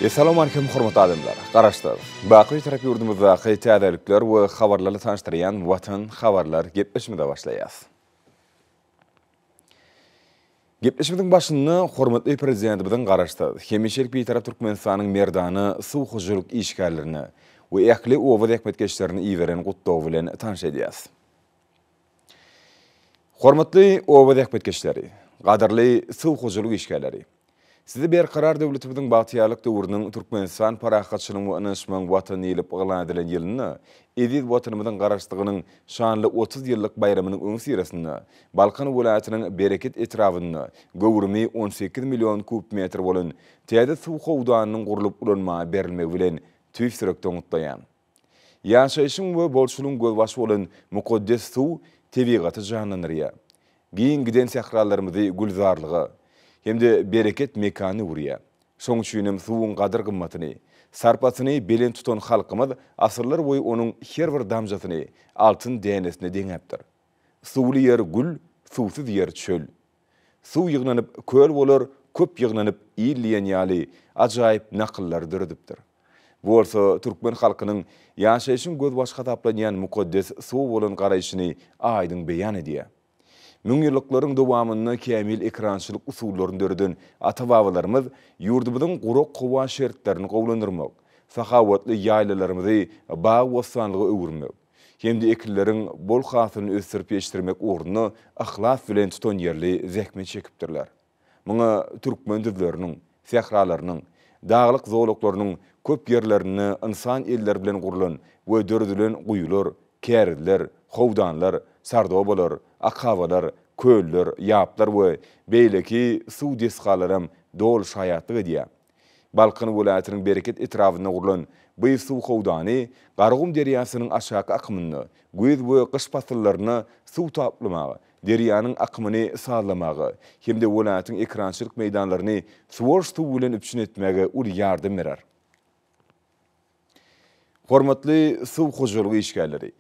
Assalamu alaikum hormatly adamlar. Garaşlar. Baqy tarap yurdumuzda qeytadalyklar we habarlarly tanıştyrýan Watan habarlar gepleşmede başlaýas. Gepleşmediň başyny hormatly prezidentimiň garaşdyrdy. Hemişelik bir tarap Türkmenistanyň merdany suw hujuluk işgärlerini we ähli owa hekmetkeşlerini iýeren gutdaw bilen tanış edýäs. Hormatly owa hekmetkeşleri, gadarly suw hujuluk işgärleri. Sizi bir karar devletimizdin bagtyarlyk döwrüniň Türkmenistan parahatçylygyň we ynanşmagyň watany ýylyp ýylan edilen ýylyny, edil watanymyzyň garaşdygynyň şanly 30 ýyllyk bayramynyň öňsirasynda Balkan welaýatynyň bereket etrawyny gowurmy 18 million kubmetr bolan täze suw howdanynyň gurulyp ulanma berilmegi bilen tüýsürekde gutlaýan. Ýaşaýyşyň we bolşulygyň gözbaşy bolan mukaddes suw tebigaty janlanýar. Giň giden sahralarymyzy gulzarlygy hemde bereket mekany urýa. Şoň üçin suwuň gadyr gymmatyny, sarpasyny belen tutan halkymyz asyrlar boýy onuň her bir damjasyny altyn dänesine deňäpdir. Suwly ýer gül, suwsuz ýer çöl. Suw ýygnanyp köl bolar, köp ýygnanyp ýylýan ýaly ajaýyp nakyllar dürdüpdir. Bu bolsa türkmen halkynyň ýaşaýyşyň göz başga taplanýan mukaddes suw bolan garaýşyny aýdyň beýan edýär. Müňýyllyklaryň dowamyny kämil ekrançylyk usullaryny döredin ata-babalarymyz ýurdumyzyň guruk gowa şertlerini gowlandyrmak, sahawatly ýaýlalarymyzy baý wasanlygy öwürmek, hemde ekilleriň bol hasyny ösürip ýeşdirmek ugruna ahlas bilen tutan ýerli zähmet çekipdirler. Muňa türkmen dilleriniň, sahralarynyň, daglyk zowlaklarynyň köp ýerlerini insan elleri bilen gurulan we döredilen guýular, käriler, howdanlar, sardobalar, akawalar, köller, ýaplar we beýleki suw desgalaram dol şaýatlyk edýär. Balkan welaýatynyň bereket etrawyna gurulan bu suw howdany Gargum derýasynyň aşaky akymyny, göz we gyş pasyllaryna suw taplamagy, derýanyň akymyny sağlamagy, hemde welaýatyň ekrançylyk meýdanlaryny suwurş suw bilen üpçün etmege ul ýardym berer. Hormatly suw hujulugy işgärleri.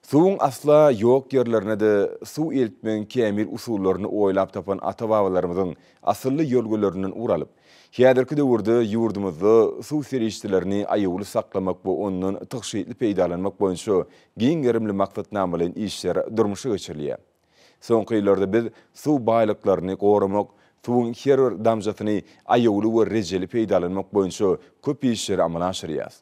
Suwun asla ýok ýerlerine de suw eltmeň kämil usullaryny oýlap tapan ata-babalarymyzyň asylly ýolgalarynyň uralyp, häzirki döwürde ýurdumyzda suw serişdilerini aýagly saklamak we ondan tygşytly peýdalanmak boýunça giň gerimli maksatnama bilen işler durmuşy geçirilýär. Soňky ýyllarda biz suw baýlyklaryny goramak, suwun her bir damjasyny aýagly we rejeli peýdalanmak boýunça köp işler amala aşyrýar.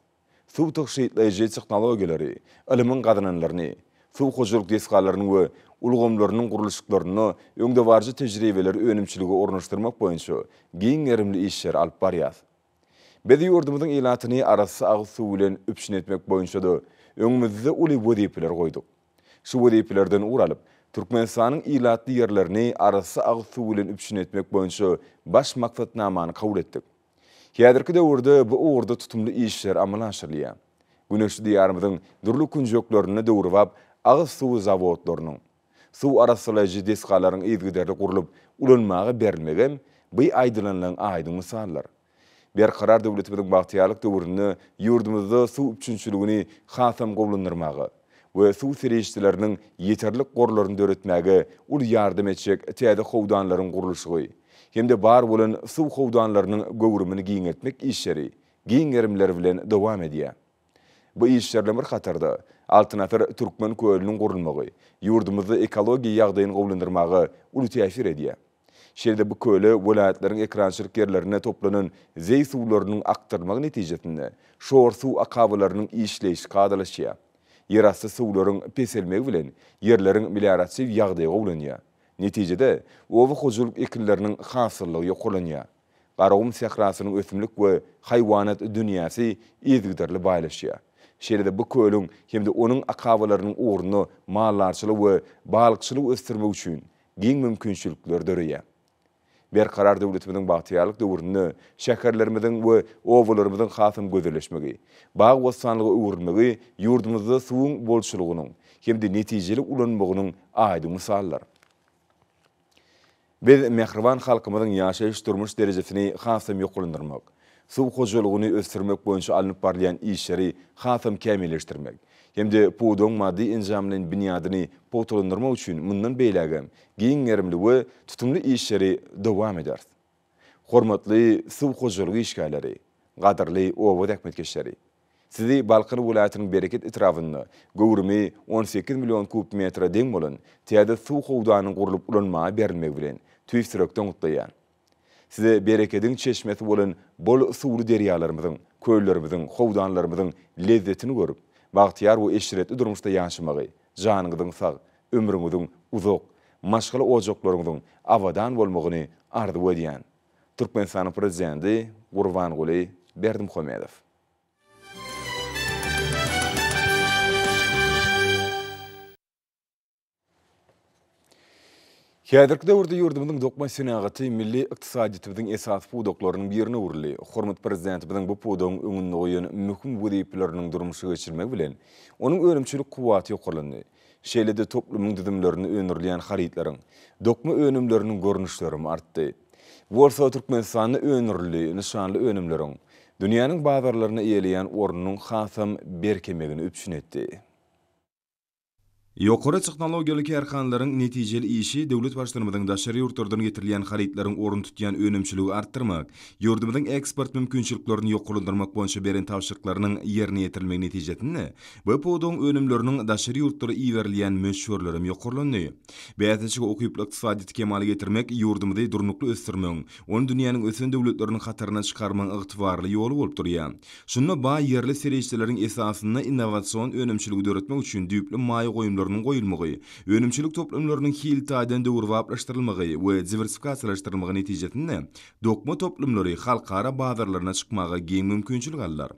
Suw tygşytlaýjy tehnologiýalary, ilimiň gadynanlaryny, suw hujuluk desgalaryny we ulgamlarynyň guruluşyklaryny öňde barjy tejribeleri önümçiligi ornaşdyrmak boýunça giň gerimli işler alyp barýar. Biz ýurdumyzyň ýylatyny arasy agy suw bilen üpçün etmek boýunça da öňümizde uly wedipeler goýduk. Şu wedipelerden uralyp Türkmenistanyň ýylatly ýerlerini arasy agy suw bilen üpçün etmek boýunça baş maksatnamany kabul etdik. Häzirki döwürde bu ugrda tutumly işler amala aşyrylýar. Güneşli diýarymyzyň durly kunjoklaryny döwürüp, agy suw zawodlarynyň, suw arasylaýjy desgalaryň ýygyderli gurulyp, ulanmagy berilmegen bu aýdylanlaryň aýdyň misallar. Bir karar döwletimiziň bagtyarlyk döwründe ýurdumyzda suw üçünçiligini hasam gowlandyrmagy we suw serişdileriniň ýeterlik gorlaryny döretmäge ul ýardym etjek täze howdanlaryň gurulşy. Hemde bar bolan suw howdanlarynyň gowurumyny giň etmek işleri, giň gerimleri bilen dowam edýär. Bu işlerle bir hatarda Altınatır Türkmen kölünün gurulmagy, ýurdumyzda ekologiýa ýagdaýyny gowlandyrmagy uly täsir edýär. Şeýle bu köle welaýatlaryň ekrançylyk ýerlerine toplanan zey suwlarynyň aktyrmagy netijesinde şor suw akawlarynyň işleýişi gadalaşýar. Ýerasty suwlaryň peselmegi bilen ýerleriň melioratsiýa ýagdaýy gowlanýar. Netijede owa hujuluk ekilleriniň hasyllygy ýokulanýar. Gargum sahrasynyň ösümlik we haýwanat dünýäsi ýezgiderli baýlaşýar. Şeýle bu kölüň hemde onuň akawlarynyň uğruny mallarçylyk we balykçylyk östirmek üçin giň mümkinçilikler döreýär. berkarar döwletimiziň bagtyarlyk döwründe şäherlerimizin we owalarymyzyň hasym gözeleşmegi, bag wasanlygy öwürmegi ýurdumyzda suwuň bolşulugynyň hemde netijeli ulanmagynyň aýdy misallar. Biz mehriban halkymyzyň ýaşaýyş durmuş derejesini hasym ýokulandyrmak, suw hojalygyny ösdürmek boýunça alınıp barlayan işleri hasym kämilleşdirmek, hemde puwdoň maddi enjamynyň binýadyny potolandyrmak üçin mundan beýlägem giňerimli we tutumly işleri dowam eder. Hormatly suw hojalygy işgärleri, gadyrly owa däkmetkeşleri, sizi Balkın welaýatynyň bereket etrafynda gowurmy 18 million kubmetre deň bolan täze suw howdanyň gurulyp ulanmagy berilmegi bilen tüýsürekden gutlaýan. Size bereketiň çeşmesi bolan bol suwly derýalarymyzyň, köýlerimizin, howdanlarymyzyň lezzetini görüp, bagtyar we eşretli durmuşda ýaşamagy, janyňyzyň sag, ömrüňiziň uzak, maşgala ojaklaryňyzyň awadan bolmagyny ardy edýän. Türkmenistanyň prezidenti Gurbanguly Berdimuhammedow. Häzirki döwürde ýurdumyzyň dokma senaty milli ykdysadyýetimiziň esas puwdoklarynyň birine urly. Hormat prezidentimiziň bu puwdogyň öňünde goýan möhüm wezipelerini durmuşa geçirmek bilen onuň önümçilik kuwaty ýokurlandy. Şeýlede toplumyň düzümlerini öňürleýän harytlaryň, dokma önümleriniň görnüşleri artdy. Bolsa Türkmenistanyň öňürli, nişanly önümleriň dünýäniň bazarlaryna eýeleýän ornunyň hasam berkemegini üpşünetdi. Ýokary tehnologiýaly kärhanlaryň netijeli işi döwlet başlarymyzyň daşary ýurtlardan getirilýän harytlaryň orun tutýan önümçiligi artdyrmak, ýurdumyzyň eksport mümkinçiliklerini ýokulandyrmak boýunça beren tawşyryklarynyň ýerine ýetirilmegi netijesinde bu puwdoň önümleriniň daşary ýurtlary iýerilýän meşhurlary ýokurlandy. Bäzäçe okyp ykdysadyýet kemaly getirmek ýurdumyzy durnukly ösdürmek, onu dünýäniň ösen döwletleriniň hataryna çykarmak ygtybarly ýoly bolup durýar. Şunda ba ýerli serişçileriň esasyna innowasion önümçiligi döretmek üçin düýpli maýy goýumlar goýulmagy, önümçilik toplumlarynyň hiltaýdan döwürwaplaşdyrylmagy we diversifikasiýalaşdyrylmagy netijesinde dokma toplumlary halkara bazarlaryna çykmaga giň mümkinçilik alýar.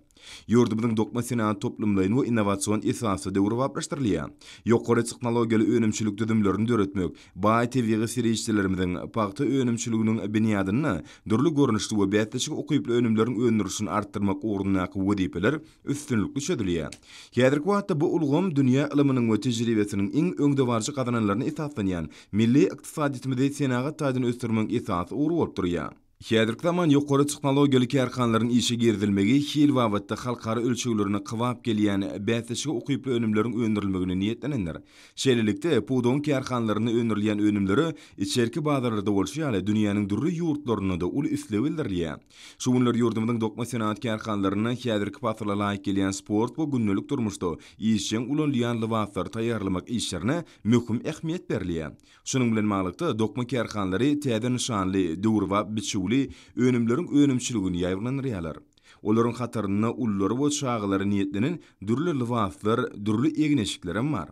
Ýurdumyzyň dokma senaty toplumlaryny we innowasion esasy döwürwaplaşdyrylýar. Ýokary tehnologiýaly önümçilik düzümlerini döretmek, baý tebigi serişçilerimiziň paýta önümçiliginiň binýadyny durly görnüşli we bätleşik okyply önümleriň öňürüşini artdyrmak ugrundaky wezipeler üstünlükli çödülýär. Häzirki wagtda bu ulgam dünýä ilminiň we tejribesiniň iň öňde barjy gazananlaryny esaslanýan milli ykdysadyýetimizi senagat taýdan ösdürmek esasy ugruk bolup durýar. Häzirki zaman ýokary tehnologiýaly kärhanlaryň işe girdilmegi hil wagtda halkara ölçeglerini kywap gelýän bätleşik okyply önümleriň öňürilmegine niýetlenenler. Şeýlelikde puwdoň kärhanlaryny öňürilýän önümleri içerki bazarlarda bolşýaly dünýäniň durry ýurtlaryna da uly islew bildirilýär. Şuňlar ýurdumyzyň dokma senaty kärhanlaryna häzirki pasla laýyk gelýän sport we günnelik durmuşda işçiň ulanýan lywaslar taýýarlamak işlerine möhüm ähmiýet berilýär. Şunyň bilen maglykda dokma kärhanlary täze nişanly döwürwap biçili önümleriň önümçiligini ýaýrlanýarlar. Olaryň hataryna ullary we çağlary niýetlenen dürli lywaslar, dürli egneşikler bar.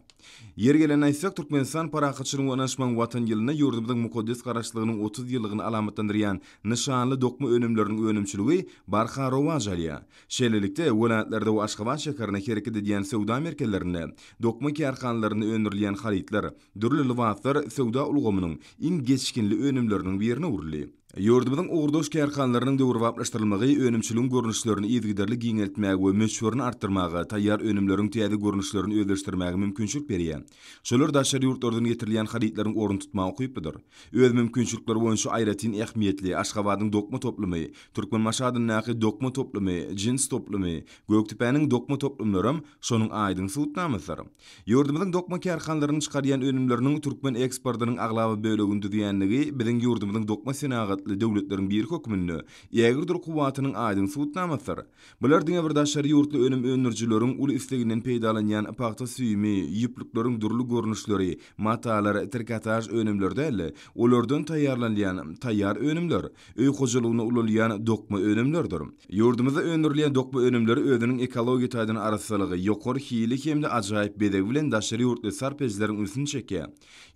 Yer gelen aýsak Türkmenistan parahatçylygyny anaşmaň watan ýylyna ýurdumyzyň mukaddes garaşlygynyň 30 ýyllygyn alamatlandyrýan nişanly dokma önümleriň önümçiligi barha rowaj alýar. Şeýlelikde welaýatlarda we Aşgabat şäherine hereket edýän sowda merkezlerinde dokma kärhanlaryny öňürilýän harytlar, dürli lywaslar sowda ulgamynyň iň geçkinli önümleriniň birine urly. Ýurdumyzyň ugurdoş kärhanlarynyň döwürwaplaşdyrylmagy önümçiligiň görnüşlerini ýetigiderli giňeltmäge we meşhuryny artdyrmaga, taýýar önümleriň täze görnüşlerini öýleşdirmäge mümkinçilik berýär. Şolar daşary ýurtlardan getirilýän harytlaryň orun tutmagy goýupdyr. Öz mümkinçilikleri boýunça aýratyn ähmiýetli Aşgabatyň dokma toplumy, Türkmenmaşadyň näki dokma toplumy, Jins toplumy, Göktepe'niň dokma toplumlarym şonuň aýdyň suwutnamyzlar. Ýurdumyzyň dokma kärhanlaryny çykarýan önümleriniň türkmen eksportynyň aglaby bölegini düýänligi biziň ýurdumyzyň dokma senagatly döwletleriň bir hökmünde ýägirdir kuwatynyň aýdyň suwutnamyzlar. Bular diňe bir daşary ýurtly önüm öňürjileriň uly isleginden peýdalanýan paýta süými, ýüplükleriň durly görnüşleri, matalar, trikotaj önümlerde olardan taýýarlanýan taýýar önümler, öý hojalygyna ulalýan dokma önümlerdir. Ýurdumyzda öňürilýän dokma önümleri özüniň ekologiýa taýdan araslygy, ýokary hili hemde ajaýyp bedegi bilen daşary ýurtly sarpejleriň üstüne çekýär.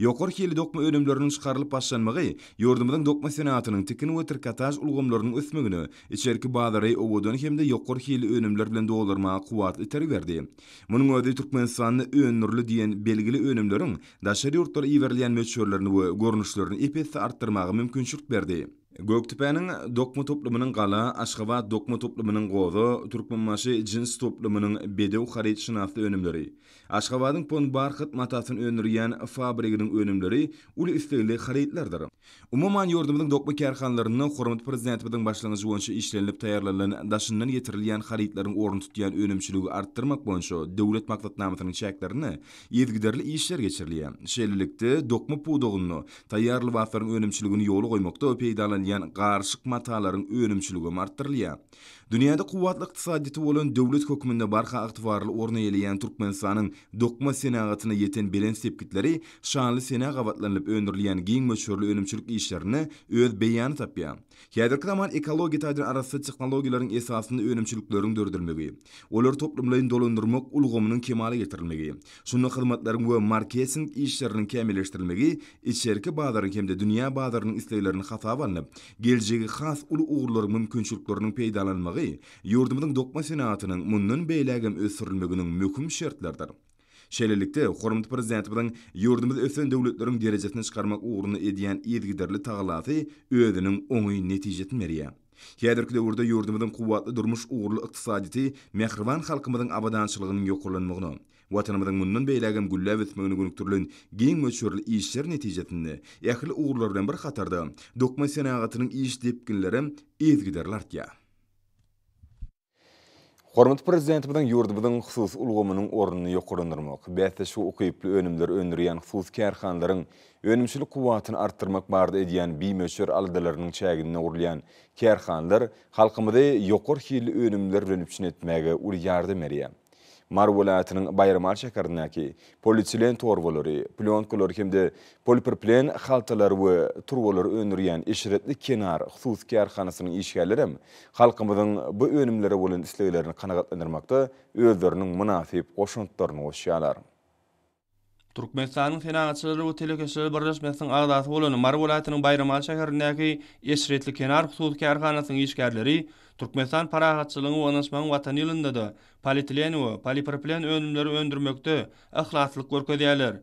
Ýokary hili dokma önümleriniň çykarylyp başlanmagy ýurdumyzyň dokma senatynyň tikin we trikotaj ulgamlarynyň ösmegini, içerki bazary owadan hemde ýokary hili önümler bilen doldurmaga kuwat iter berdi. Munyň özi Türkmenistanyň öňürli diýen belgili önümleriň daşary ýurtlara iýerilýän meşhurlaryny we görnüşlerini epetde artdyrmagy mümkinçilik berdi. Göktepe'nin dokma toplumının qala, Aşgabat dokma toplumının gozu, Türkmenbaşy cins toplumının bedew harit şinasly önümleri. Aşgabatyň pon barqat matasyny önürýän fabriginiň önümleri uly istegli haritlerdir. Umuman ýurdumyzyň dokma kärhanlaryny hormat prezidentimiň başlangyjy boýunça işlenip taýýarlanan daşyndan getirilýän haritleriň orny tutýan önümçiligi artdyrmak boýunça döwlet maksatnamasynyň çäklerini ýezgiderli işler geçirilýär. Şeýlelikde dokma pudugyny taýýarly wagtlaryň önümçiligini ýoly goýmakda peýdalanýan garşyk matalaryň önümçiligi artdyrylýar. Dünýäde kuwatly ykdysadyty bolan döwlet höküminde barha aktywarly orna ýelýän Türkmenistanyň dokma senagatyna ýeten bilen sepkitleri şanly senag awatlanıp öndürilýän giň möçürli önümçilik işlerini öz beýany tapýar. Häzirki zaman ekologiýa taýdan arasy teknologiýalaryň esasynda önümçilikleriň dördürmegi, olar toplumlaryň dolandyrmak ulgamynyň kemale getirilmegi, şunda hyzmatlaryň we marketing işleriniň kämilleşdirilmegi, içerki bazaryň hemde dünýä bazarynyň isleglerini hasaba alynıp, geljegi has uly ugurlaryň mümkinçilikleriniň peýdalanmagy ýurdumyzyň dokma senagatynyň mundan beýlägem ösürilmeginiň möhüm şertlerdir. Şeýlelikde hormat prezidentimiň ýurdumyz ösen döwletleriň derejesine çykarmak uğruna edýän ýezgiderli tagalaty özüniň oňy netijesini berýär. Häzirki döwürde ýurdumyzyň kuwatly durmuş ugurly ykdysadyty mehriban halkymyzyň abadançylygynyň ýokurlanmagyny, watanymyzyň mundan beýlägem gülläp ötmegini gönükdirilen giň möçürli işler netijesinde ähli ugurlar bilen bir hatarda dokma senagatynyň iş depkinleri ýezgiderli artýar. Hormat prezidentimiň ýurdumyzyň husus ulgamynyň ornuny ýokurlandyrmak, bäze şu ukyply önümler öndürýän husus kärhanlaryň önümçilik kuwatyny artdyrmak barada edýän bimeşer aldalarynyň çägine urulýan kärhanlar halkymyzda ýokur hili önümler bilen üçin etmäge uly ýardam berýär. Mar welaýatynyň Bayramal şäherindäki polietilen torbalary, plyonkalar hemde poliproplen haltalary we turbalary öndürýän eşiretli kenar husus kärhanasynyň işgärleri halkymyzyň bu önümlere bolan isleglerini kanagatlandyrmakda özleriniň münasip goşuntlaryny goşýarlar. Türkmenistanyň senagatçylary we telekeşleri birleşmesiniň agdasy bolan Mar welaýatynyň Bayramal şäherindäki eşiretli kenar husus kärhanasynyň işgärleri Türkmenistan paragatçylygyny onaşmagyň watan ýylynda da polietilen we poliproplen önümleri öndürmekde ahlaslyk görkezýärler.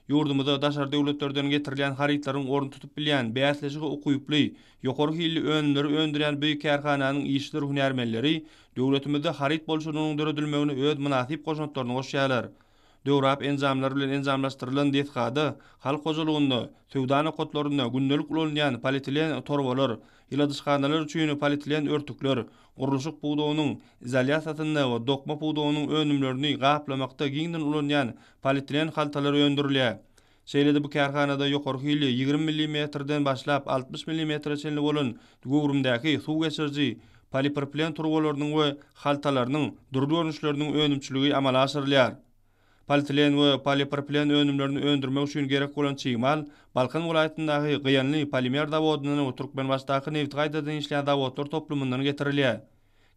Ýurdumyzda daşar döwletlerden getirilýän haritlaryň orny tutup bilýän bäsleşigi ukyply, ýokary hilli önümleri öndürýän büýük kärhananyň işleri hünärmenleri döwletimizde harit bolşunyň döredilmegine öz münasip goşuntlaryny goşýarlar. Döwrap enzamlar bilen enzamlaşdyrylan dethgada halk hojulygynda sowda kotlarynda gündelik ulanýan polietilen torbalar, ýyladyşganalar üçin polietilen örtükler, gurulşyk puwdagynyň izolýasiýasynda we dokma puwdagynyň önümlerini gaplamakda giňden ulanýan polietilen haltalary öndürilýär. Şeýlede bu kärhanada ýokary hili 20 mm-den başlap 60 mm çenli bolan gowrumdaky suw geçirji poliproplen turbalarynyň we haltalarynyň durduruşlarynyň önümçiligi amala aşyrylýar. Polietilen we poliproplen önümlerini öndürmek üçin gerek bolan çymal Balkan welaýatyndaky gyanly polimer zawodynyň we Türkmenbaşdaky neft gaýdadan işleýän zawodlar toplumyndan getirilýär.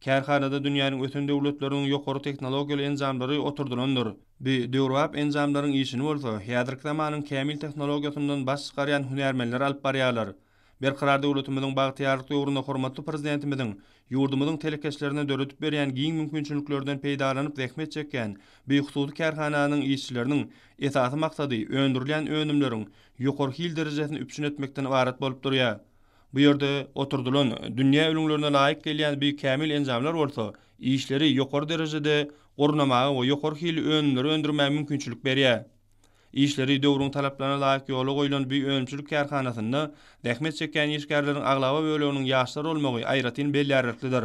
Kärhanada dünýäniň öten döwletleriniň ýokary teknologiýaly enzamlary oturdulandyr. Bu döwrap enzamlaryň işini bolsa, häzirki zamanyň kämil teknologiýasyndan baş çykarýan hünärmenler alyp barýarlar. Berqarar döwletimiziň bagtyarlyk ýolunda hormatly prezidentimiziň ýurdumyzyň telekeşlerine döretip berýän giň mümkinçiliklerden peýdalanyp zähmet çekýän bu hususy kärhananyň işçileriniň esasy maksady öndürilýän önümleriň ýokary hil derejesini üpsün etmekden ibaret bolup durýar. Bu ýerde oturdulan dünýä ölümlerine laýyk gelýän bir kämil enzamlar bolsa, işleri ýokary derejede gornamagy we ýokary hil önümleri öndürmäge mümkinçilik berýär. İşleri döwrüň talaplarına laýyk ýola goýulan bir önümçilik kärhanasynda zähmet çekýän işgärleriň aglaba böleginiň ýaşlar bolmagy aýratyn belläreklidir.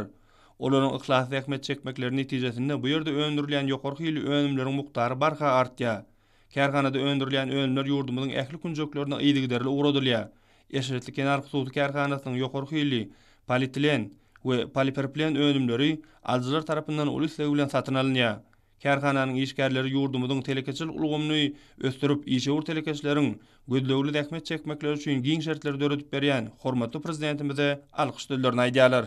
Olaryň ihlasy zähmet çekmekleri netijesinde bu ýerde öndürilýän ýokary hili önümleriň muktary barha artýar. Kärhanada öndürilýän önümler ýurdumyzyň ähli künjeklerine ýygyderli uğradylýar. Eşiretli kenar hususy kärhanasynyň ýokary hili polietilen we poliproplen önümleri alyjylar tarapyndan uly isleg bilen satyn alynýar. Kärhananyň işgärleri ýurdumyzyň telekeçilik ulgamyny östürüp işewur telekeçleriň gödlegli zähmet çekmekleri üçin giň şertler döredip berýän hormatly prezidentimize alkyş dillerini aýdýarlar.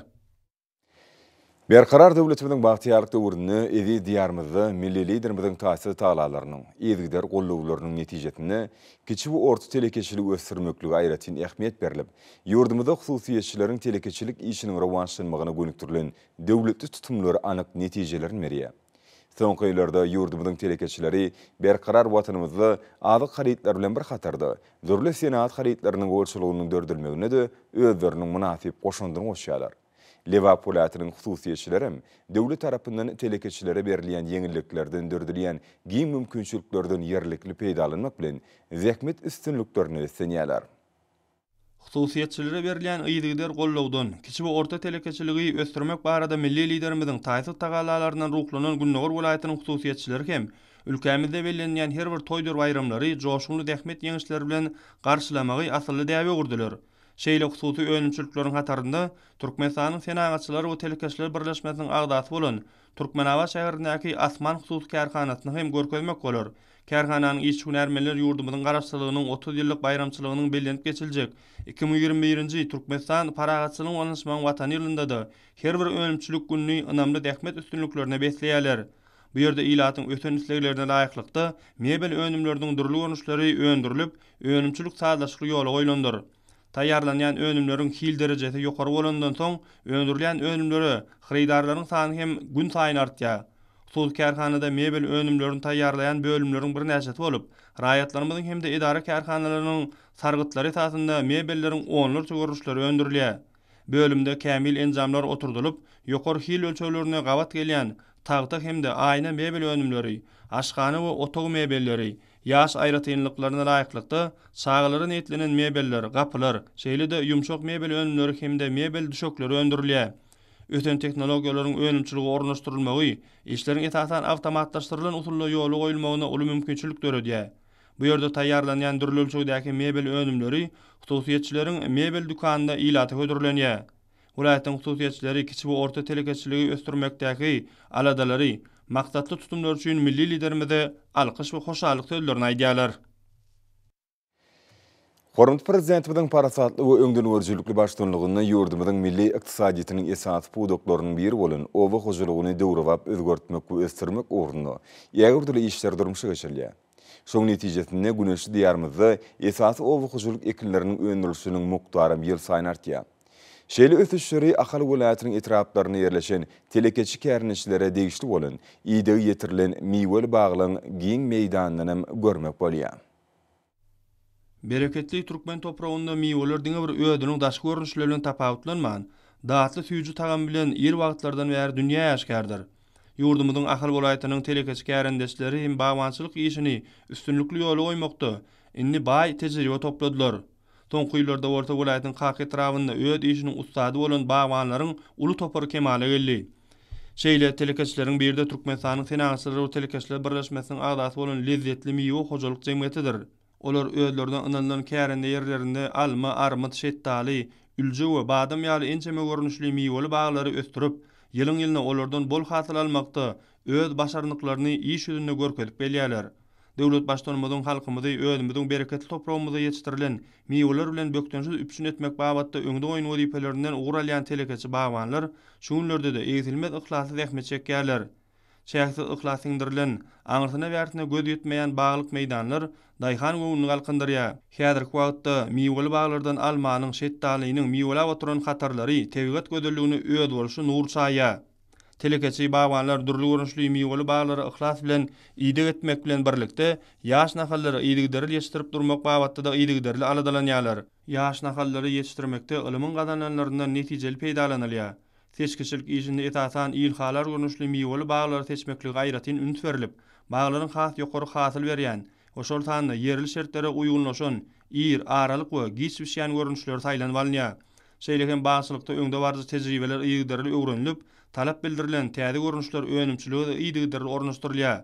Berqarar döwletimiziň bagtyarlyk döwründe edi diýarymyzda milli liderimiziň taýsir taýlalarynyň, ýezgider gollawlarynyň netijesinde kiçi we orta telekeçilik ösdürmekligi aýratyn ähmiýet berilip, ýurdumyzda hususiýetçileriň telekeçilik işiniň rowançlanmagyna gönükdirilen döwletli tutumlary anyk netijelerini berýär. Soňky ýyllarda ýurdumyzyň telekeçileri berkarar watanymyzda azyk haritler bilen bir hatarda zörle senat haritleriniň bolşulugynyň dördülmegine de özleriniň münasip goşundyryny goşýarlar. Liverpoolatynyň hususiýetçileri hem döwlet tarapyndan telekeçilere berilýän ýeňilliklerden dördülýän giň mümkinçiliklerden ýerlikli peýdalanmak bilen zähmet üstünlüklerini senýärler. Hususiýetçilere berilýän ýygylar gollawdan kiçi we orta telekeçiligi ösdürmek barada milli liderimiziň taýsy tagalalaryndan ruhlanan Günnäger welaýatynyň hususiýetçileri hem ülkemizde bellenýän her bir toýdur bayramlary joşgulu dähmet ýeňişleri bilen garşylamagy asly däwe gurdular. Şeýle hususy önümçülükleriň hatarynda Türkmenistanyň senagatçylary we telekeçiler birleşmesiniň agdasy bolan Türkmenawa şäherindäki Asman hususy kärhanasyny hem görkezmek bolar. Kärhananyň iş hünärmenler ýurdumyzyň garaşçylygynyň 30 ýyllyk bayramçylygynyň bellenip geçiljek 2021-nji Türkmenistan paragatçylygyň onuşmagyň watan ýylynda da her bir önümçülük günni ynamly dähmet üstünliklerine besleýärler. Bu ýerde ilatyň öten isleglerine laýyklykda mebel önümleriniň durly görnüşleri öndürilip, önümçülük sazlaşyk ýola goýlandyr. Taýýarlanýan önümleriň hil derejesi ýokary bolandan soň öndürilýän önümleri hyrydarlaryň sany hem gün saýyn artýar. Sul kärhanada mebel önümlerini taýýarlayan bölümleriň bir näçesi bolup, raýatlarymyzyň hem de idara kärhanalarynyň sargytlary esasında mebellerin onlarça görüşleri öndürilýär. Bölümde kämil enjamlar oturdulup, ýokary hil ölçeglerine gawat gelýän tagta hem de aýna mebel önümleri, aşgany we otog mebelleri, ýaş aýratynlyklaryna laýyklykda sagylary netlenen mebeller, gapylar, şeýle de ýumşak mebel önümleri hem de mebel düşekleri öndürilýär. Öten teknologiýalaryň önümçiligi ornaşdyrylmagy, işleriň esasan awtomatlaşdyrylan usulla ýoly goýulmagyna uly mümkinçilik döredýär. Bu ýerde taýýarlanýan dürli ölçegdäki mebel önümleri hususiýetçileriň mebel dükanyna ilaty hödürlenýär. Welaýatyň hususiýetçileri kiçi we orta telekeçiligi ösdürmekdäki aladalary, maksatly tutumlar üçin milli liderimize alkyş we hoşallyk sözlerini aýdýarlar. Hormat prezidentimiziň parasatly we öňden görjülükli başçylygyny ýurdumyzyň milli ykdysadyýatynyň esas pudoklarynyň biri bolan owa hoşalygyny döwrewap özgertmek we ösdürmek ugrunda ýa-da işler durmuşy geçirilýär. Şoň netijesinde güneşli diýarymyzda esas owa hoşalyk ekinleriniň öndürilişiniň mukdary ýyl saýyn artýar. Şeýle ösüşleri Ahal welaýatynyň etraplaryna ýerleşen telekeçi kärnişlere degişli bolan ýygy ýetirilen miweli baglyň giň meýdanyndan hem görmek bolýar. Bereketli Türkmen toprağında miweler diňe bir öýdüniň daşky görnüşleri bilen tapawutlanman, datly süýjü tagam bilen ýer wagtlardan bäri dünýä ýaşkardyr. Ýurdumyzyň Ahal welaýatynyň telekeçi kärendeşleri hem bagwançylyk işini üstünlikli ýola goýmakda inni baý tejribe topladylar. Soňky ýyllarda Orta welaýatynyň Kaky etrafynda öýd işiniň ustady bolan bagwanlaryň uly topary kemale geldi. Şeýle telekeçileriň birde Türkmenistanyň senagatçylary we telekeçiler birleşmesiniň agdasy bolan lezzetli miwe hojalyk jemgyýetidir. Olar öýlerden ynanlan kärende ýerlerinde alma, armut, şettali, ülje we badam ýaly ençeme görnüşli miweli baglary östürip, ýylyň ýylyna olardan bol hasyl almakda öz başarnyklaryny iş ýüzünde görkezip belýärler. Döwlet başdanymyzyň halkymyzy özümizdiň bereketli toprağymyzda ýetişdirilen miweler bilen böktensiz üpsün etmek babatda öňde goýun wezipelerinden ugralýan telekeçi bagwanlar şu günlerde de eýtilmez ihlasy zähmet çekýärler. Şähsi ihlasyndyrylan, aňyrsana wärtine göz ýetmeýän baglyk meýdanlar daýhan göwnüni galkandyrýar. Häzirki wagtda miweli baglardan almanyň, şettalinyň miwelä oturan hatarlary tebigat gözelligini öýd bolşy nur saýýar. Telekeçi bagwanlar durly görnüşli miweli baglary ihlas bilen ýygy etmek bilen birlikde ýaş nahallary ýygyderli ýetişdirip durmak babatda da ýygyderli aladalanýarlar. Ýaş nahallary ýetişdirmekde ilimiň gazananlaryndan netijeli peýdalanylýar. Seçkiçilik işinde esasan ilhalar görnüşli miweli baglary seçmekli gaýratyn üns berilip, baglaryň has ýokary hasyl berýän, oşol sanda yerli şertlere uýgunlaşan, aralyk we giç bişýän görnüşler saýlanyp alynýar. Şeýle hem bagçylykda öňde barjy tejribeler ýygyderli öwrenilip, talap bildirilen täze görnüşler önümçiligi ýygyderli ornaşdyrylýar.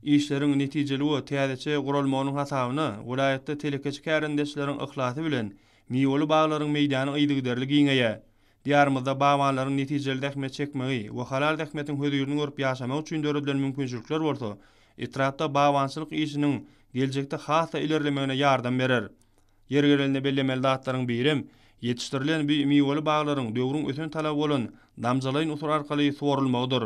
İşleriň netijeli we täzeçe guralmagynyň hasabyna welaýatda telekeçi kärendeşleriň ihlasy bilen miweli baglaryň meýdany ýygyderli giňeýär. Diýarymyzda bagwanlaryň netijeli dähmet çekmegi we halal dähmetiň hödürlüğini görüp ýaşamak üçin döredilen mümkinçilikler bolsa, etrapda bagwançylyk işiniň geljekde hasa ilerlemegine ýardam berer. Yer gelende bellemeli datlaryň birim, ýetişdirilen bu miweli baglaryň döwrüň öten talap bolan damjalaýyn usul arkaly sorulmagydyr.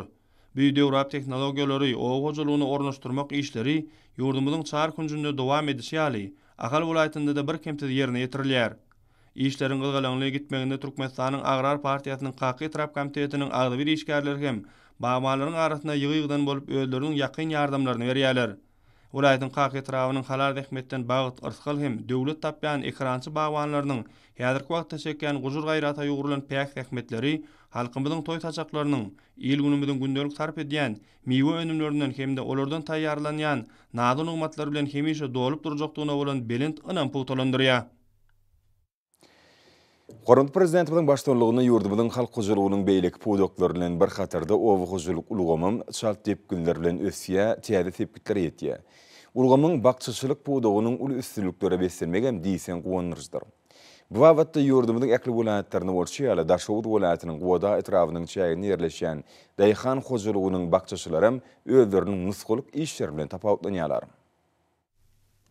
Bu döwrap teknologiýalary owa hojalygyny ornaşdyrmak işleri ýurdumyzyň çar kunjunda dowam edýär. Ahal welaýatynda da bir kemtede ýerine ýetirilýär. İşlerin gılgalanlygy gitmeginde Türkmenistanyň Agrar Partiýasynyň Kaky etrap komitetiniň agdy bir işgärleri hem bagmanlaryň arasynda ýygy-ýygydan bolup özleriniň ýakyn ýardamlaryny berýärler. Ulaýdyň kaq etrawynyň halar rehmetden bagyt ırskal hem döwlet tapýan ekransy bagwanlarynyň häzirki wagtda çekýän gujur gaýrata ýugurulan päk rehmetleri halkymyzyň toý taçaklarynyň ýyl günümiziň gündelik sarp edýän miwe önümlerinden hemde olardan taýýarlanýan nady nygmatlar bilen hemişe dolup durjakdygyna bolan belent ynam puwtalandyrýar. Gorunty prezidentimiň başçylygyna ýurdumyzyň halk hojalygynyň beýleki puwdoklary bilen bir hatarda owy hojalyk ulgamam şalt tepkiler bilen ösýä, täze tepkiler ýetýär. Ulgamyň bakçyçylyk puwdogynyň uly üstünlükleri beslenmek hem diýsen gowanyryjdyr. Bu wagtda ýurdumyzyň ekli welaýatlaryny bolşýaly Daşowut welaýatynyň Goda etrawynyň çäýine ýerleşýän Daýhan hojalygynyň bakçyçylary hem özleriniň nusgulyk işleri bilen tapawutlanýarlar.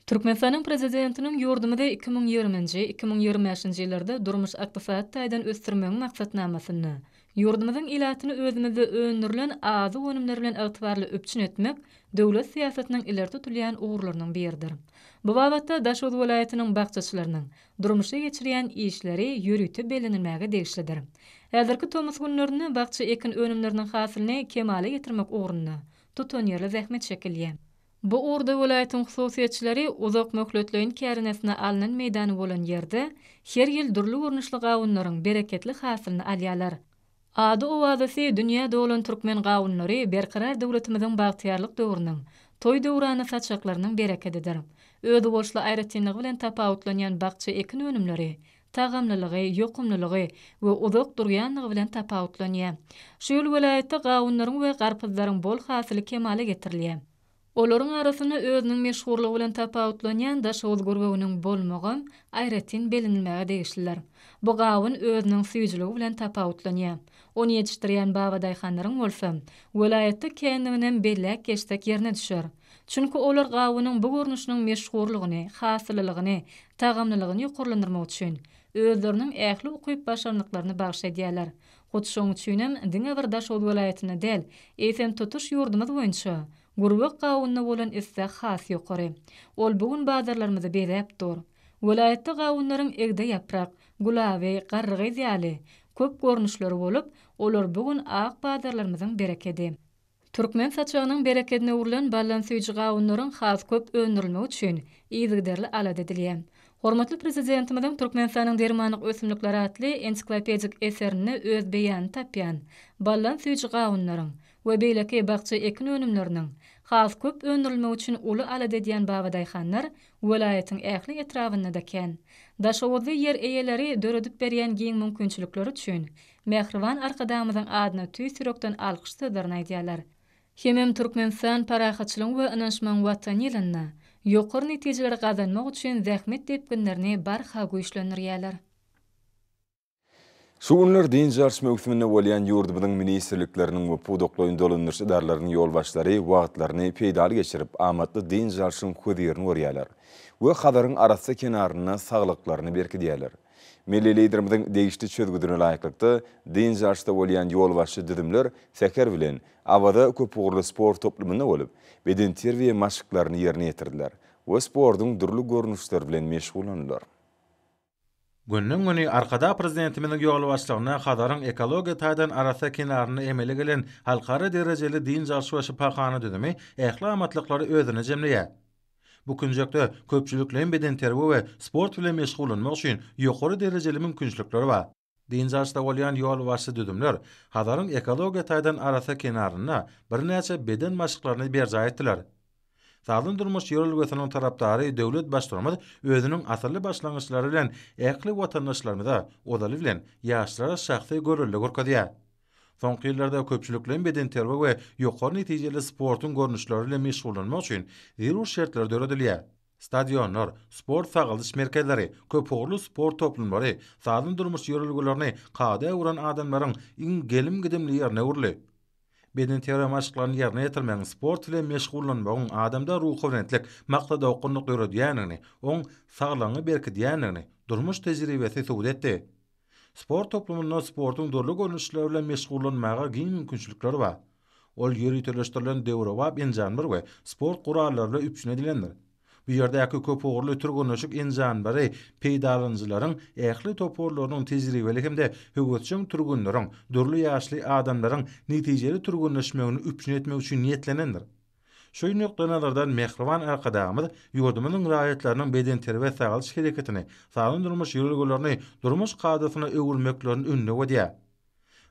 Türkmenistanyň prezidentiniň ýurdumyda 2020-2025 ýyllarda durmuş ykdysady taýdan ösdirmegiň maksatnamasyny, ýurdumyzyň ilatyny özümizde öňdirilen azy önümleri bilen ygtybarly öpçün etmek döwlet siýasatynyň ileri tutulýan ugurlarynyň biridir. Bu wagtda Daşowut welaýatynyň bagçyçylarynyň durmuşa geçirýän işleri ýürütip belenilmäge degişlidir. Häzirki Tomas günlerini bagçy ekin önümleriniň hasylyny kemale getirmek ugrunda tutan ýerli zähmet çekilýär. Bu urda welaýatyň hususiýetçileri uzak möhletleýin kärinesine alynan meýdany bolan ýerde her ýyl durly görnüşli gawunlaryň bereketli hasylyny alýarlar. Ady owazysy dünýäde bolan türkmen gawunlary berqarar döwletimiziň bagtyarlyk döwrüniň toý döwrany saçaklarynyň bereketidir. Özi bolşly aýratynlygy bilen tapawutlanýan bagçy ekin önümleri tagamlylygy, ýokumlylygy we uzak durýanlygy bilen tapawutlanýar. Şu ýyl welaýatda gawunlaryň we garpyzlaryň bol hasyly kemale getirilýär. Olaryň arasyna özüniň meşhurlygy bilen tapawutlanýan Daşowut gurbaginiň bolmagy aýratyn belenilmäge degişliler. Bu gawun özüniň süýjüligi bilen tapawutlanýar. Onu ýetişdirýän baba daýhanlaryň bolsa, welaýatda kendiňinden bellek geçtek ýerine düşer. Çünki olar gawunyň bu görnüşiniň meşhurlygyny, hasylylygyny, tagamlylygyny ýokurlandyrmak üçin özleriniň ähli okuyup başarnyklaryny bagşlaýarlar. Gutşoň üçin hem diňe bir Daşowut welaýatyna del, eýsem tutuş ýurdumyz boýunça gurbak gawunyna bolan istek has ýokary. Ol bugün bazarlarymyzda beräpdir. Welaýatda gawunlaryň egde ýaprak, gulaby, garrygy ýaly köp görnüşleri bolup, olar bugün ak bazarlarymyzyň bereketi. Türkmen saçagynyň bereketine urulan ballan süýji gawunlaryň has köp öňdirilmegi üçin ýygyderli alad edilýär. Hormatly prezidentimiň Türkmenistanyň dermanyk ösümlikleri atly ensiklopedik eserini öz beýany tapýan ballan süýji gawunlaryň we beýleki bagçy ekin önümleriniň has köp öňdirilmegi üçin uly alad edýän baba daýhanlar welaýatyň ähli etrafynda daken. Daşowut ýer eýeleri döredip berýän giň mümkinçilikleri üçin Mehriban arkadamyzyň adyna tüý sürekden alkyş söýlerini aýdýarlar. Hemem Türkmenistan parahatçylygyň we ynanşmagyň watan ýylyna ýokary netijeler gazanmak üçin zähmet tepkinlerini barha güýçlendirýärler. Şu günler din jarşy mövsüminde bolýan ýurdumyzyň ministrlikleriniň we puwdoklaryň dolanyş idaralarynyň ýolbaşlary wagtlaryny peýdaly geçirip amatly din jarşynyň ködýerini görýärler we hadaryň arasy kenaryna saglyklaryny berkidýärler. Milli liderimiziň degişli çözgüdüne laýyklykda din jarşyda bolýan ýolbaşçy didimler seker bilen awada köp ugurly sport toplumynda bolup, beden terbiýe maşyklaryny ýerine ýetirdiler we sportyň durly görnüşleri bilen meşgullandylar. Günnün güni arkada prezidentimiň ýolbaşçylygyna hadaryň ekologiýa taýdan arasa kenaryny emele gelen halkara derejeli din jarşy we şypahana didimi ähli amatlykları özüne jemleýär. Bu günjekde köpçüliklerin beden terbiýe we sport bilen meşgullanmak üçin ýokary derejeli mümkinçilikleri bar. Din jarşyda bolýan ýolbaşçy düdümler hadaryň ekologiýa taýdan arasa kenaryna bir näçe beden maşyklaryny berja etdiler. Sağlam durmuş ýörelgesiniň tarapdary döwlet başlarymyz özüniň asyrly başlangyçlary bilen ähli watandaşlarymyza odaly bilen ýaşlara şahsy görülle görkezýär. Soňky ýyllarda köpçüliklerin beden terbiýe we ýokary netijeli sportyň görnüşleri bilen meşgullanmak üçin zerur şertler döredilýär. Stadionlar, sport saglyş merkezleri, köp ugurly sport toplumlary, sağlam durmuş ýörelgelerini kada uran adamlaryň iň gelim gidimli ýerine urly. Beden terbiýe maşyklaryny ýerine ýetirmegiň sport bilen meşgullanmagyň adamda ruhy bilenlik maksada okunlyk döredýänini, oň saglaňy berkidýänini durmuş tejribesi sübut etdi. Sport toplumunda sportyň durly görnüşleri bilen meşgullanmaga giň mümkinçilikleri bar. Ol ýeri töleşdirilen döwre wap enjanlar we sport gurallary üpçün edilendir. Bu yerdäki köp ogurly türgünleşik enjanbary peýdalanjylaryň ähli toporlarynyň tejribeli hemde höwetçiň türgünleriň, dürli ýaşly adamlaryň netijeli türgünleşmegini üpçün etmek üçin niýetlenendir. Şu noktalardan Mehriban arkadaşymyz ýurdumynyň raýatlarynyň beden terbiýet sagalyş hereketini, sağlam durmuş ýolgularyny, durmuş gadasyna öwürmeklerini önüne goýýar.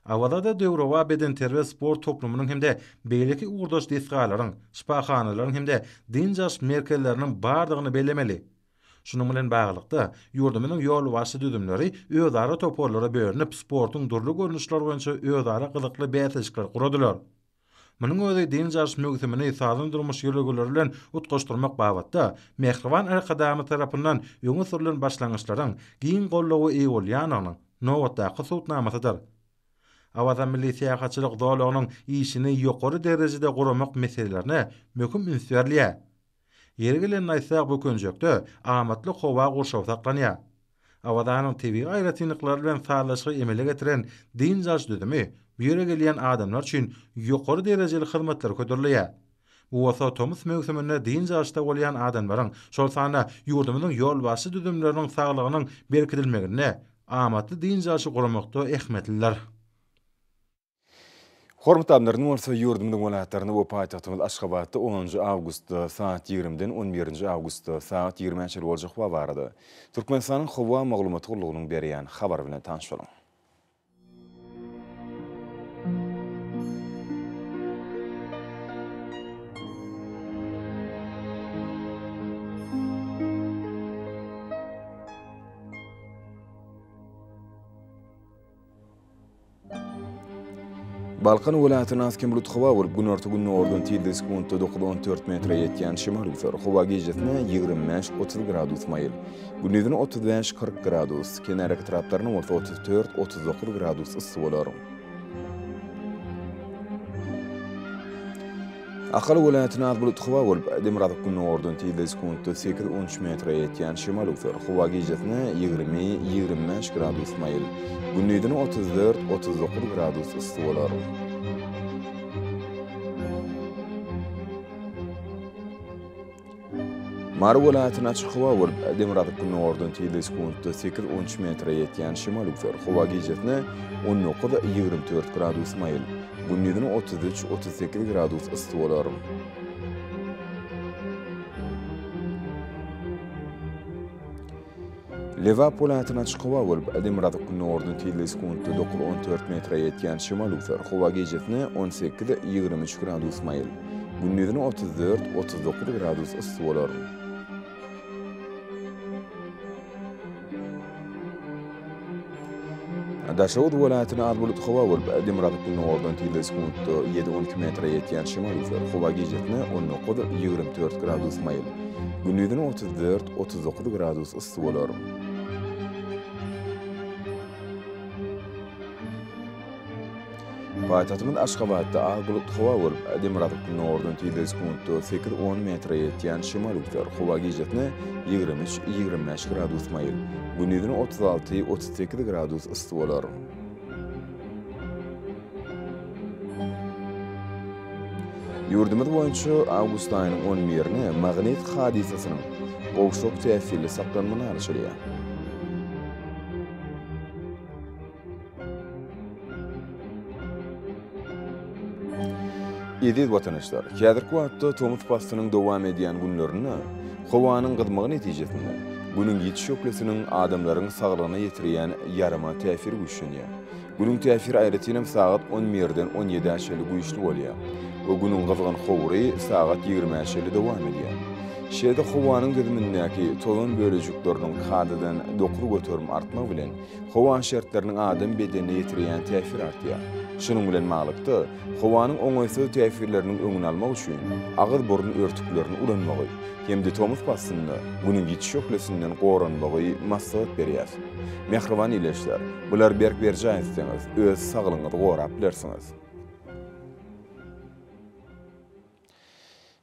Awada da Döwrowa beden terbiýet sport toplumynyň hemde beýleki uğurdaş desgalaryň, şipahanalaryň hemde dinjaş merkezleriniň bardygyny bellemeli. Şunun bilen baglykda ýurdumynyň ýol başy düdümleri özara toporlara bölünip sportyň durly görnüşleri boýunça özara gyzykly bäsleşikler guradylar. Munyň özi dinjaş mögüsümini sağlam durmuş ýolgulary bilen utgaşdyrmak babatda Mehriban arkadaşmy tarapyndan ýöňe sürülen başlangyçlaryň giň gollagy eýbolýanyň nowatdaky sowtnamasydyr. Awada milli syýahatçylyk dolagynyň işini ýokary derejede guramak meselelerine möhüm ünsürliýär. Ýeri gelen aýsak bu könjekde amatly howa gurşaw saklanýar. Awadaanyň tebii aýratynlyklary bilen sağlaşygy emele getiren dinjaş düdümi bu ýere gelýän adamlar üçin ýokary derejeli hyzmatlar ködürilýär. Bu wasa Thomas mögüsümine dinjaşda bolýan adamlaryň şol sana ýurdumynyň ýol başy düdümleriniň saglygynyň berkidilmegine amatly dinjaşy guramakda ähmetliler. Hormatly adamlaryň bolsa ýurdumyň welaýatlaryny we paýtagtymyz Aşgabatda 10 awgustda saat 20-den 11 awgustda saat 20-nji boljak howa barady. Türkmenistanyň howa maglumaty gurulugynyň berýän habar bilen tanışalyň. Balkan welaýatynyň asken bulut howa bolup gün ortagyny ordan tilde sekundda 9-14 metre ýetýän şemal üser. Howa gejesine 25-30 gradus maýyl. Gündüzüne 35-40 gradus, kenarky taraplaryna 34-39 gradus ysy bolar. Ahal welaýatyny az bulut howa bolup demiradyk gün ordan tilde sekundda 8-13 metre ýetýän şemal üser. Howa gejesine 20-25 gradus maýyl. Gündüzüne 34-39 gradus ysy bolar. Mary welaýatyny açyk howa bolup demiradyk gün ordan tilde sekundda 8-13 metre ýetýän şemal üser. Howa gejesine 19-24 gradus maýyl. Gündüzüne 33-38 gradus ysy bolar. Lewap welaýatyny açyk howa bolup demiradyk gün ordan tilde sekundda 9-14 metre ýetýän şemal üser. Howa gejesine 18-23 gradus maýyl. Gündüzüne 34-39 gradus ysy bolar. Daşawud welaýatyny az bulut howa bolup demiradyk gün ordan tilde sekundda 7-12 metre ýetýän şemal üser. Howa gejesine 19-24 gradus maýyl. Gündüzüne 34-39 gradus ysy bolar. Paýtagtymyň Aşgabatda az bulut howa bolup demiradyk gün ordan tilde sekundda 8-10 metre ýetýän şemal üser. Howa gejesine 23-25 gradus maýyl. Gündüzüne 36-38 gradus ysy bolar. Ýurdumyz boýunça awgust aýynyň 11-ni magnit hadisasynyň gowşok täsirli saklanmagyny alşylýar. Ýedi watandaşlar, häzirki wagtda Thomas Pastynyň dowam edýän günlerini howanyň gyzmagy netijesinde günüň ýetiş ýoklesynyň adamlaryň saglygyna ýetirýän ýarama täsir güýçlenýär. Günüň täsiri aýratynam saat 11-den 17-şe güýçli bolýar. O günüň gyzgyn howry saat 20-şe dowam edýär. Şeýle howanyň gyzmyndäki tolan bölejikleriniň kadadan dokuru götürüm artmak bilen howa şertleriniň adam bedenine ýetirýän täsiri artýar. Şunun bilen maglykda howanyň oňaýsy täsirleriniň öňüni almak üçin agyr burun örtüklerini ulanmagy hemde Thomas Pastyny günüň ýetiş ýoklesinden goranmagy maslahat berýär. Mehriban ileşler, bular berk berjäňizdiňiz, öz saglygyňyzy gorap bilersiňiz.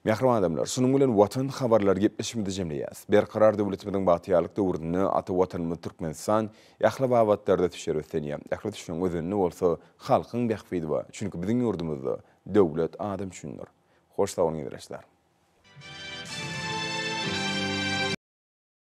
Mehriban adamlar, şunun bilen watan habarlar gepleşmede jemleýäs. Berkarar döwletimiziň batyýalyk döwründe ata watanymyz Türkmenistan ýahly wagtlarda tüşerýär. Ýahly tüşen özüni bolsa halkyň bähfidi bar. Çünki biziň ýurdumyzda döwlet adam üçindir. Hoş sağ bolun,